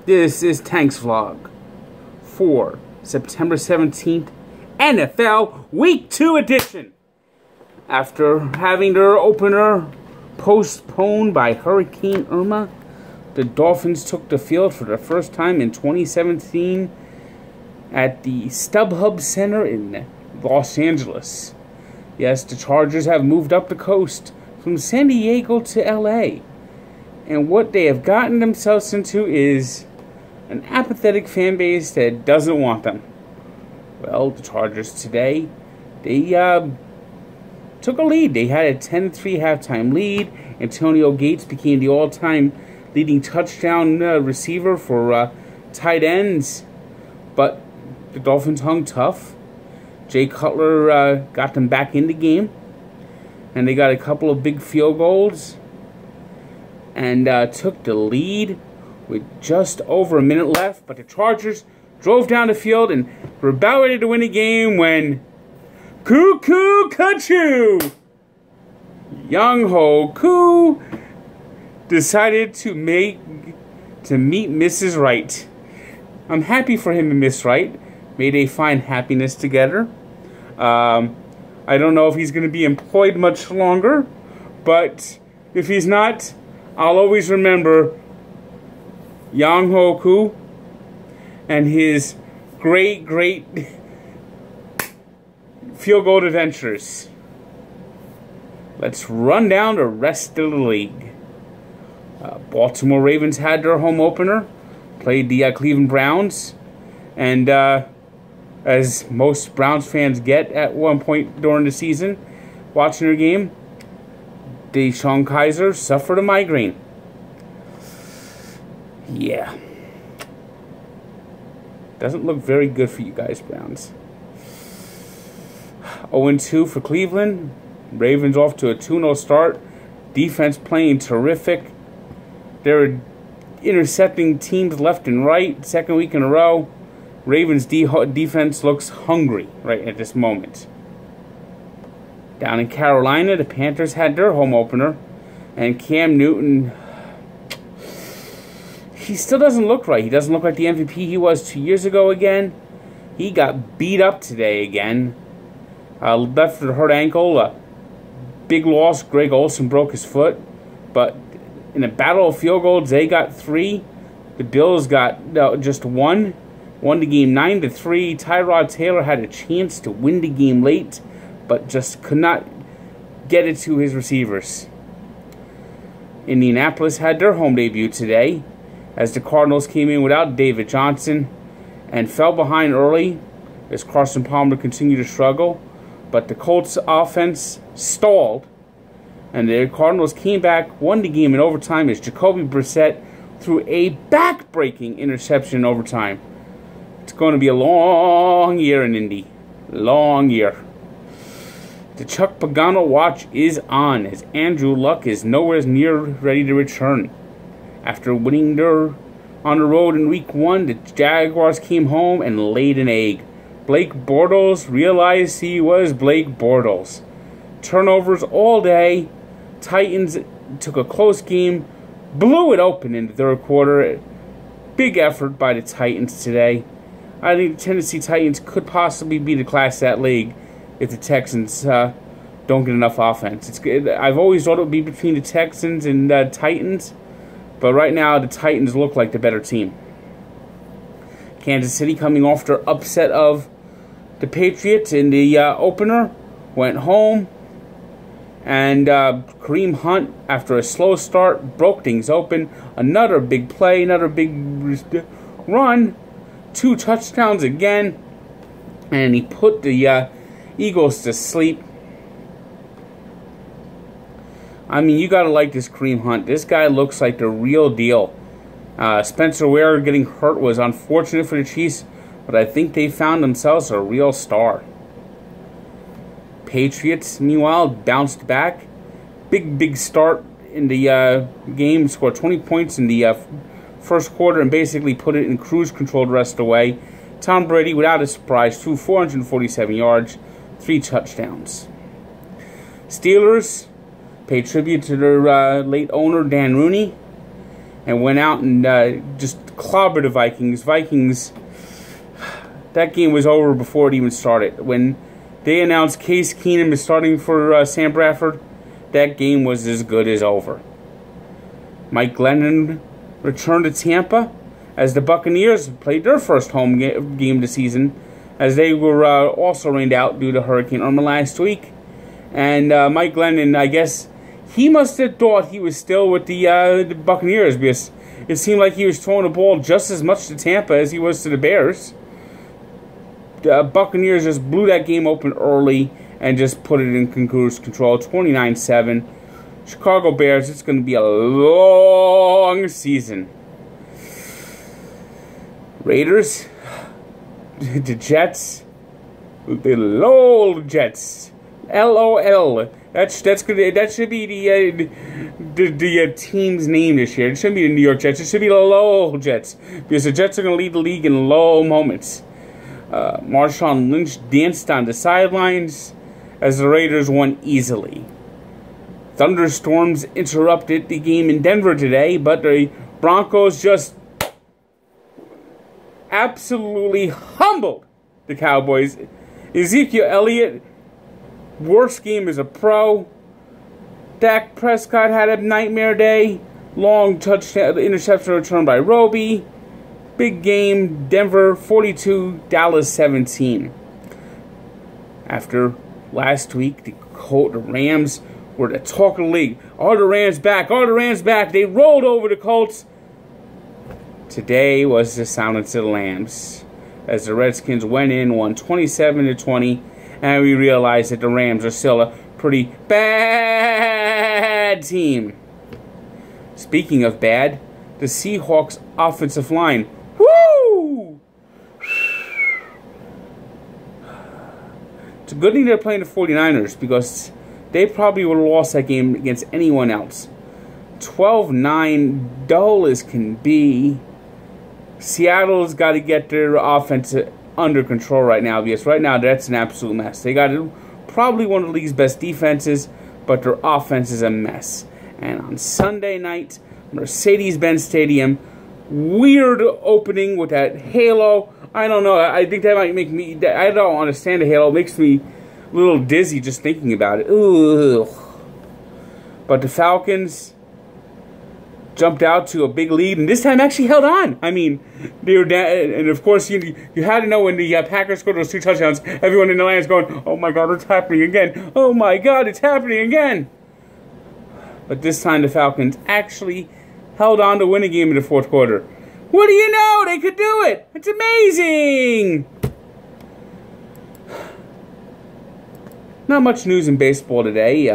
This is Tank's Vlog for September 17th, NFL Week 2 edition. After having their opener postponed by Hurricane Irma, the Dolphins took the field for the first time in 2017 at the StubHub Center in Los Angeles. Yes, the Chargers have moved up the coast from San Diego to LA. And what they have gotten themselves into is an apathetic fan base that doesn't want them. Well, the Chargers today, they took a lead. They had a 10-3 halftime lead. Antonio Gates became the all-time leading touchdown receiver for tight ends. But the Dolphins hung tough. Jay Cutler got them back in the game. And they got a couple of big field goals. And took the lead with just over a minute left. But the Chargers drove down the field and were about ready to win the game when Cuckoo Kachu Young Ho Koo decided to meet Mrs. Wright. I'm happy for him and Miss Wright. May they find happiness together. I don't know if he's going to be employed much longer, but if he's not, I'll always remember Young Ho Koo and his great field goal adventures. Let's run down the rest of the league. Baltimore Ravens had their home opener, played the Cleveland Browns, and as most Browns fans get at one point during the season, watching their game, DeShone Kizer suffered a migraine. Yeah. Doesn't look very good for you guys, Browns. 0-2 for Cleveland. Ravens off to a 2-0 start. Defense playing terrific. They're intercepting teams left and right. Second week in a row. Ravens defense looks hungry right at this moment. Down in Carolina, the Panthers had their home opener. And Cam Newton, he still doesn't look right. He doesn't look like the MVP he was 2 years ago again. He got beat up today again. Left with a hurt ankle. Big loss. Greg Olsen broke his foot. But in a battle of field goals, they got 3. The Bills got just 1. Won the game 9-3. Tyrod Taylor had a chance to win the game late, but just could not get it to his receivers. Indianapolis had their home debut today, as the Cardinals came in without David Johnson and fell behind early as Carson Palmer continued to struggle. But the Colts offense stalled, and the Cardinals came back, won the game in overtime as Jacoby Brissett threw a back-breaking interception in overtime. It's going to be a long year in Indy. Long year. The Chuck Pagano watch is on, as Andrew Luck is nowhere near ready to return. After winning on the road in Week 1, the Jaguars came home and laid an egg. Blake Bortles realized he was Blake Bortles. Turnovers all day. Titans took a close game, blew it open in the third quarter. Big effort by the Titans today. I think the Tennessee Titans could possibly be the class of that league if the Texans don't get enough offense. I've always thought it would be between the Texans and the Titans, but right now the Titans look like the better team. Kansas City, coming off their upset of the Patriots in the opener, went home, and Kareem Hunt, after a slow start, broke things open. Another big play, another big run, 2 touchdowns again, and he put the Eagles to sleep. I mean, you gotta like this Kareem Hunt. This guy looks like the real deal. Spencer Ware getting hurt was unfortunate for the Chiefs, but I think they found themselves a real star. Patriots, meanwhile, bounced back. Big start in the game. Scored 20 points in the first quarter and basically put it in cruise control the rest of the way. Tom Brady, without a surprise, threw 447 yards, 3 touchdowns. Steelers paid tribute to their late owner, Dan Rooney, and went out and just clobbered the Vikings. Vikings, that game was over before it even started. When they announced Case Keenum is starting for Sam Bradford, that game was as good as over. Mike Glennon returned to Tampa as the Buccaneers played their first home game of the season, as they were also rained out due to Hurricane Irma last week. And Mike Glennon, I guess, he must have thought he was still with the Buccaneers, because it seemed like he was throwing the ball just as much to Tampa as he was to the Bears. The Buccaneers just blew that game open early and just put it in cruise control, 29-7. Chicago Bears, it's going to be a long season. Raiders, the Jets, the LOL Jets, LOL. That should be the team's name this year. It shouldn't be the New York Jets. It should be the LOL Jets, because the Jets are going to lead the league in low moments. Marshawn Lynch danced on the sidelines as the Raiders won easily. Thunderstorms interrupted the game in Denver today, but the Broncos just absolutely humbled the Cowboys. Ezekiel Elliott, worst game as a pro. Dak Prescott had a nightmare day. Long touchdown, interception return by Roby. Big game, Denver 42, Dallas 17. After last week, the Rams were the talk of the league. Are the Rams back? Are the Rams back? They rolled over the Colts. Today was the silence of the Lambs, as the Redskins went in, won 27-20, and we realized that the Rams are still a pretty bad team. Speaking of bad, the Seahawks offensive line. Woo! It's a good thing they're playing the 49ers, because they probably would have lost that game against anyone else. 12-9, dull as can be. Seattle's got to get their offense under control right now, because right now that's an absolute mess. They got probably one of the league's best defenses, but their offense is a mess. And on Sunday night, Mercedes-Benz Stadium, weird opening with that halo. I don't know. I think that might make me... I don't understand the halo. It makes me a little dizzy just thinking about it. Ugh. But the Falcons jumped out to a big lead, and this time actually held on. I mean, they were down, and of course you had to know when the Packers scored those 2 touchdowns, everyone in the land's going, "Oh my God, it's happening again! Oh my God, it's happening again!" But this time the Falcons actually held on to win a game in the fourth quarter. What do you know? They could do it! It's amazing! Not much news in baseball today.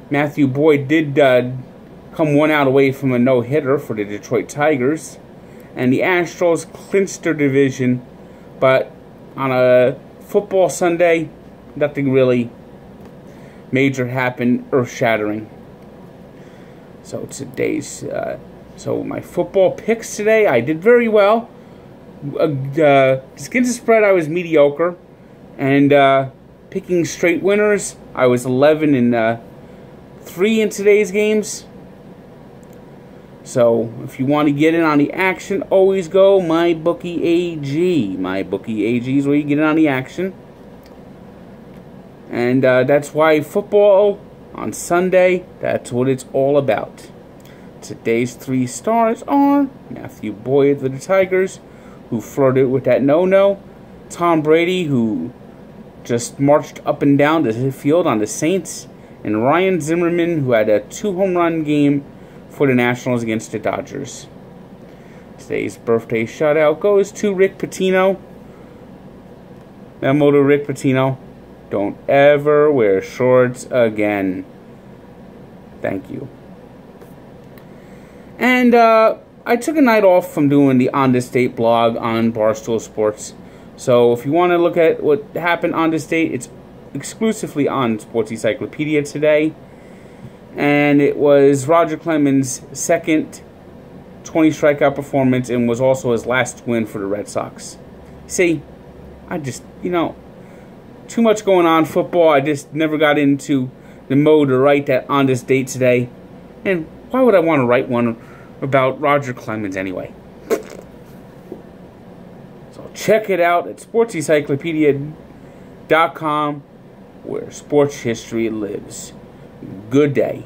Matthew Boyd did come 1 out away from a no-hitter for the Detroit Tigers. And the Astros clinched their division. But on a football Sunday, nothing really major happened, earth-shattering. So today's... so my football picks today, I did very well. Against the spread, I was mediocre. And picking straight winners, I was 11-3 in today's games. So if you want to get in on the action, always go MyBookie AG. MyBookie AG is where you get in on the action. And that's why football on Sunday, that's what it's all about. Today's 3 stars are Matthew Boyd for the Tigers, who flirted with that no-no. Tom Brady, who just marched up and down the field on the Saints. And Ryan Zimmerman, who had a 2-home-run game for the Nationals against the Dodgers. Today's birthday shout-out goes to Rick Pitino. Memo to Rick Pitino: don't ever wear shorts again. Thank you. And I took a night off from doing the On This Date blog on Barstool Sports. So if you want to look at what happened on this date, it's exclusively on Sports Encyclopedia today. And it was Roger Clemens' second 20 strikeout performance, and was also his last win for the Red Sox. See, I just, too much going on football. I just never got into the mode to write that on this date today. And why would I want to write one about Roger Clemens anyway? So check it out at sportsencyclopedia.com, where sports history lives. Good day.